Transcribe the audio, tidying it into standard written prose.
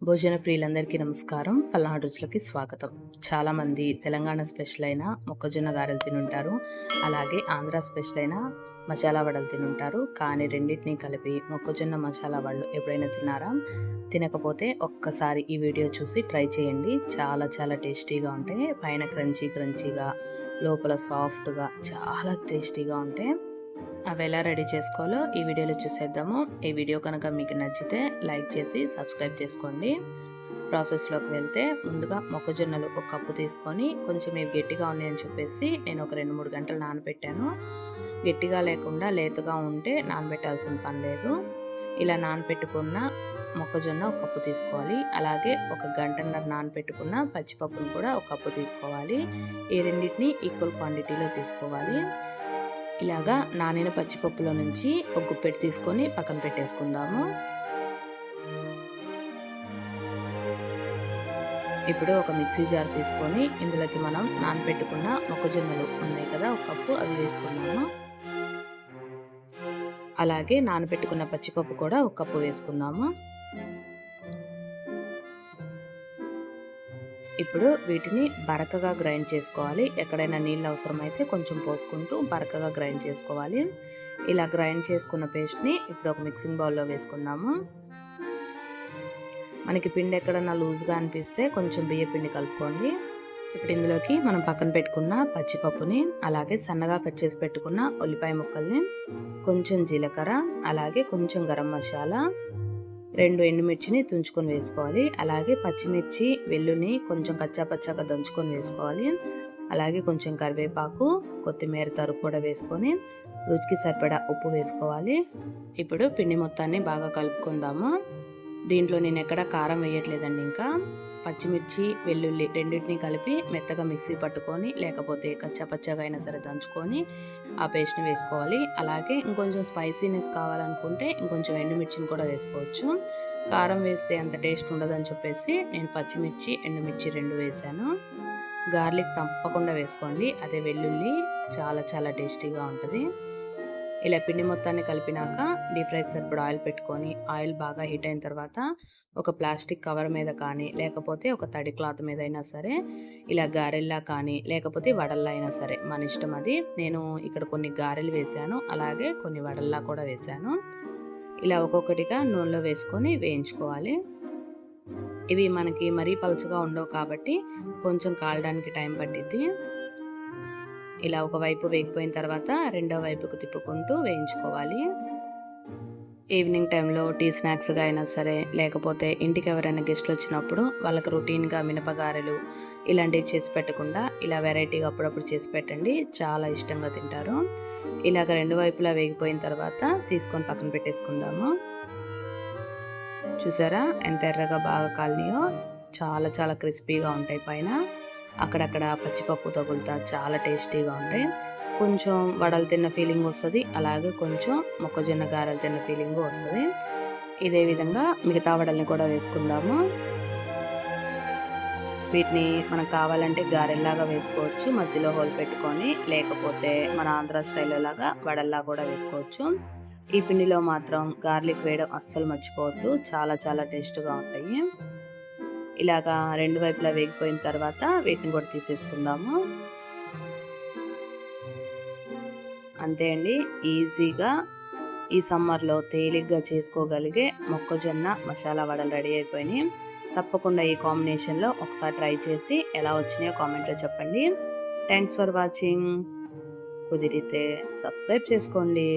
భోజన ప్రియులందరికీ నమస్కారం. పల్నాడు రుచులకి స్వాగతం. చాలామంది తెలంగాణ స్పెషల్ అయిన మొక్కజొన్న గారెలు తినుంటారు. అలాగే ఆంధ్ర స్పెషల్ అయిన మసాలా వడలు తినుంటారు. కానీ రెండింటినీ కలిపి మొక్కజొన్న మసాలా వడలు ఎప్పుడైనా తిన్నారా? తినకపోతే ఒక్కసారి ఈ వీడియో చూసి ట్రై చేయండి. చాలా చాలా టేస్టీగా ఉంటాయి. పైన క్రంచీగా, లోపల సాఫ్ట్గా చాలా టేస్టీగా ఉంటాయి. అవి ఎలా రెడీ చేసుకోవాలో ఈ వీడియోలో చూసేద్దాము. ఈ వీడియో కనుక మీకు నచ్చితే లైక్ చేసి సబ్స్క్రైబ్ చేసుకోండి. ప్రాసెస్లోకి వెళ్తే ముందుగా మొక్కజొన్నలు ఒక కప్పు తీసుకొని కొంచెం ఇవి గట్టిగా ఉన్నాయని చెప్పేసి నేను ఒక 2-3 గంటలు నానబెట్టాను. గట్టిగా లేకుండా లేతగా ఉంటే నానబెట్టాల్సిన పని లేదు. ఇలా నానబెట్టుకున్న మొక్కజొన్న ఒక కప్పు తీసుకోవాలి. అలాగే ఒక గంటన్నర నానబెట్టుకున్న పచ్చిపప్పును కూడా ఒక కప్పు తీసుకోవాలి. ఈ రెండింటిని ఈక్వల్ క్వాంటిటీలో తీసుకోవాలి. ఇలాగా నానిన పచ్చిపప్పులో నుంచి ఒక గుప్పెడు తీసుకొని పక్కన పెట్టేసుకుందాము. ఇప్పుడు ఒక మిక్సీ జార్ తీసుకొని ఇందులోకి మనం నానబెట్టుకున్న మొక్కజొన్నలు ఉన్నాయి కదా, ఒక కప్పు అవి వేసుకున్నాము. అలాగే నానబెట్టుకున్న పచ్చిపప్పు కూడా ఒక కప్పు వేసుకుందాము. ఇప్పుడు వీటిని బరకగా గ్రైండ్ చేసుకోవాలి. ఎక్కడైనా నీళ్ళు అవసరమైతే కొంచెం పోసుకుంటూ బరకగా గ్రైండ్ చేసుకోవాలి. ఇలా గ్రైండ్ చేసుకున్న పేస్ట్ని ఇప్పుడు ఒక మిక్సింగ్ బౌల్లో వేసుకుందాము. మనకి పిండి ఎక్కడన్నా లూజ్గా అనిపిస్తే కొంచెం బియ్య పిండి కలుపుకోండి. ఇప్పుడు ఇందులోకి మనం పక్కన పెట్టుకున్న పచ్చిపప్పుని, అలాగే సన్నగా కట్ చేసి పెట్టుకున్న ఉల్లిపాయ ముక్కల్ని, కొంచెం జీలకర్ర, అలాగే కొంచెం గరం మసాలా, 2 ఎండుమిర్చిని తుంచుకొని వేసుకోవాలి. అలాగే పచ్చిమిర్చి, వెల్లుల్ని కొంచెం కచ్చాపచ్చాగా దంచుకొని వేసుకోవాలి. అలాగే కొంచెం కరివేపాకు, కొత్తిమీర తరుగు కూడా వేసుకొని రుచికి సరిపడా ఉప్పు వేసుకోవాలి. ఇప్పుడు పిండి మొత్తాన్ని బాగా కలుపుకుందాము. దీంట్లో నేను ఎక్కడ కారం వేయట్లేదండి. ఇంకా పచ్చిమిర్చి, వెల్లుల్లి రెండింటిని కలిపి మెత్తగా మిక్సీ పట్టుకొని, లేకపోతే కచ్చాపచ్చాగా అయినా సరే దంచుకొని ఆ పేస్ట్ని వేసుకోవాలి. అలాగే ఇంకొంచెం స్పైసీనెస్ కావాలనుకుంటే ఇంకొంచెం ఎండుమిర్చిని కూడా వేసుకోవచ్చు. కారం వేస్తే అంత టేస్ట్ ఉండదని చెప్పేసి నేను పచ్చిమిర్చి, ఎండుమిర్చి 2 వేసాను. గార్లిక్ తప్పకుండా వేసుకోండి. అదే వెల్లుల్లి చాలా చాలా టేస్టీగా ఉంటుంది. ఇలా పిండి మొత్తాన్ని కలిపినాక డీప్ ఫ్రైకి సరిపడా ఆయిల్ పెట్టుకొని, ఆయిల్ బాగా హీట్ అయిన తర్వాత ఒక ప్లాస్టిక్ కవర్ మీద కానీ, లేకపోతే ఒక తడి క్లాత్ మీద అయినా సరే ఇలా గారెల్లా కానీ, లేకపోతే వడల్లా అయినా సరే మన ఇష్టం అది. నేను ఇక్కడ కొన్ని గారెలు వేశాను, అలాగే కొన్ని వడల్లా కూడా వేశాను. ఇలా ఒక్కొక్కటిగా నూనెలో వేసుకొని వేయించుకోవాలి. ఇవి మనకి మరీ పలుచగా ఉండవు కాబట్టి కొంచెం కాలడానికి టైం పట్టిద్ది. ఇలా ఒకవైపు వేగిపోయిన తర్వాత రెండో వైపుకు తిప్పుకుంటూ వేయించుకోవాలి. ఈవినింగ్ టైంలో టీ స్నాక్స్గా అయినా సరే, లేకపోతే ఇంటికి ఎవరైనా గెస్ట్లు వచ్చినప్పుడు వాళ్ళకి రొటీన్గా మినపగారెలు ఇలాంటివి చేసి పెట్టకుండా ఇలా వెరైటీగా అప్పుడప్పుడు చేసి పెట్టండి. చాలా ఇష్టంగా తింటారు. ఇలాగ 2 వైపులా వేగిపోయిన తర్వాత తీసుకొని పక్కన పెట్టేసుకుందాము. చూసారా ఎంత ఎర్రగా బాగా కాలినాయో? చాలా చాలా క్రిస్పీగా ఉంటాయి. పైన అక్కడక్కడ పచ్చిపప్పు తగులుతా చాలా టేస్టీగా ఉంటాయి. కొంచెం వడలు తిన్న ఫీలింగ్ వస్తుంది, అలాగే కొంచెం మొక్కజొన్న గారెలు తిన్న ఫీలింగ్ వస్తుంది. ఇదే విధంగా మిగతా వడల్ని కూడా వేసుకుందాము. వీటిని మనకు కావాలంటే గారెల్లాగా వేసుకోవచ్చు, మధ్యలో హోల్ పెట్టుకొని, లేకపోతే మన ఆంధ్ర స్టైల్లో లాగా వడల్లా కూడా వేసుకోవచ్చు. ఈ పిండిలో మాత్రం గార్లిక్ వేయడం అస్సలు మర్చిపోవద్దు, చాలా చాలా టేస్ట్గా ఉంటాయి. ఇలాగా 2 వైపులా వేగిపోయిన తర్వాత వీటిని కూడా తీసేసుకుందాము. అంతే అండి, ఈజీగా ఈ సమ్మర్లో తేలిగ్గా చేసుకోగలిగే మొక్కజొన్న మసాలా వడలు రెడీ అయిపోయినాయి. తప్పకుండా ఈ కాంబినేషన్లో ఒకసారి ట్రై చేసి ఎలా వచ్చినాయో కామెంట్లో చెప్పండి. Thanks for watching. కుదిరితే సబ్స్క్రైబ్ చేసుకోండి.